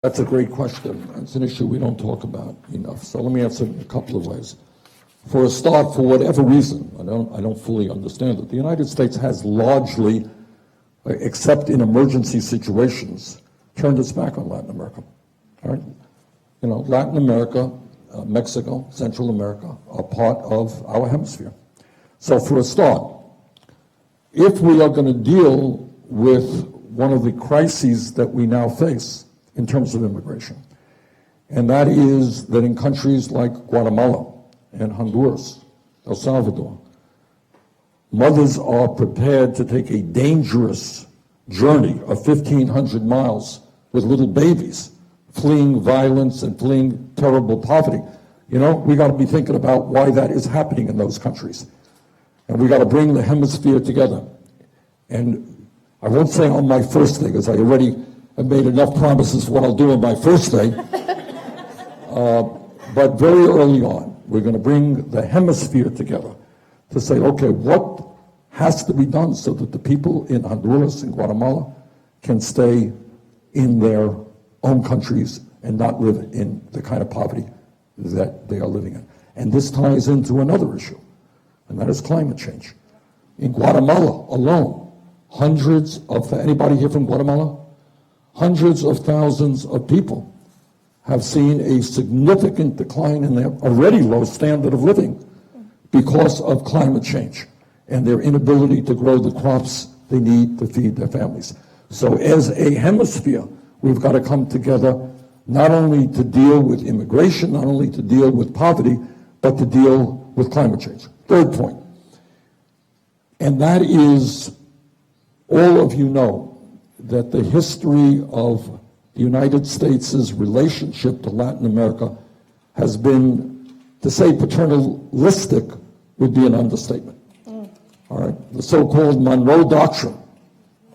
That's a great question. It's an issue we don't talk about enough. So let me answer it in a couple of ways. For a start, for whatever reason, I don't fully understand it, the United States has largely, except in emergency situations, turned its back on Latin America. All right? You know, Latin America, Mexico, Central America are part of our hemisphere. So for a start, if we are going to deal with one of the crises that we now face in terms of immigration, and that is that in countries like Guatemala and Honduras, El Salvador, mothers are prepared to take a dangerous journey of 1,500 miles with little babies, fleeing violence and fleeing terrible poverty. You know, we got to be thinking about why that is happening in those countries. And we got to bring the hemisphere together. And I won't say on my first day, because I already have made enough promises for what I'll do on my first day. But very early on, we're going to bring the hemisphere together to say, okay, what has to be done so that the people in Honduras and Guatemala can stay in their own countries and not live in the kind of poverty that they are living in. And this ties into another issue, and that is climate change. In Guatemala alone, anybody here from Guatemala? Hundreds of thousands of people have seen a significant decline in their already low standard of living because of climate change and their inability to grow the crops they need to feed their families. So as a hemisphere, we've got to come together not only to deal with immigration, not only to deal with poverty, but to deal with climate change. Third point, and that is, all of you know that the history of the United States' relationship to Latin America has been, to say paternalistic would be an understatement. All right, the so-called Monroe Doctrine.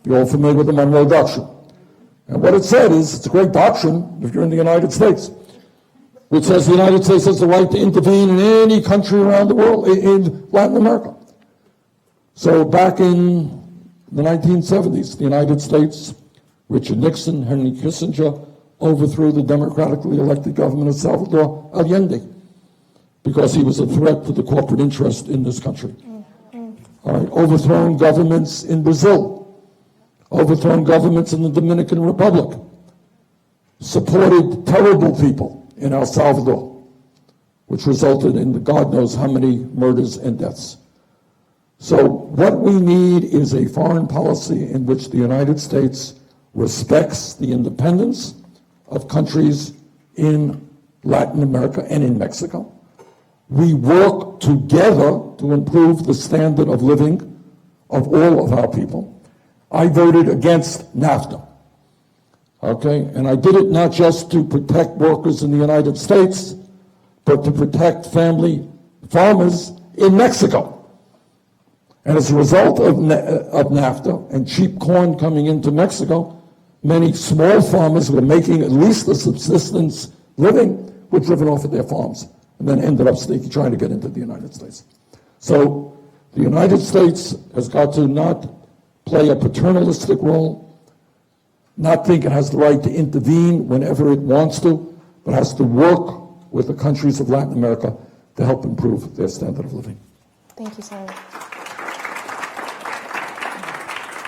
You're all familiar with the Monroe Doctrine. And what it said is, it's a great doctrine if you're in the United States, which says the United States has the right to intervene in any country around the world, in Latin America. So back in the 1970s, the United States, Richard Nixon, Henry Kissinger, overthrew the democratically elected government of Salvador Allende because he was a threat to the corporate interest in this country. All right, overthrown governments in Brazil, overthrown governments in the Dominican Republic, supported terrible people in El Salvador, which resulted in God knows how many murders and deaths. So what we need is a foreign policy in which the United States respects the independence of countries in Latin America and in Mexico. We work together to improve the standard of living of all of our people. I voted against NAFTA, okay? And I did it not just to protect workers in the United States, but to protect family farmers in Mexico. And as a result of NAFTA and cheap corn coming into Mexico, many small farmers who were making at least a subsistence living were driven off of their farms and then ended up trying to get into the United States. So the United States has got to not play a paternalistic role, not think it has the right to intervene whenever it wants to, but has to work with the countries of Latin America to help improve their standard of living. Thank you, Senator.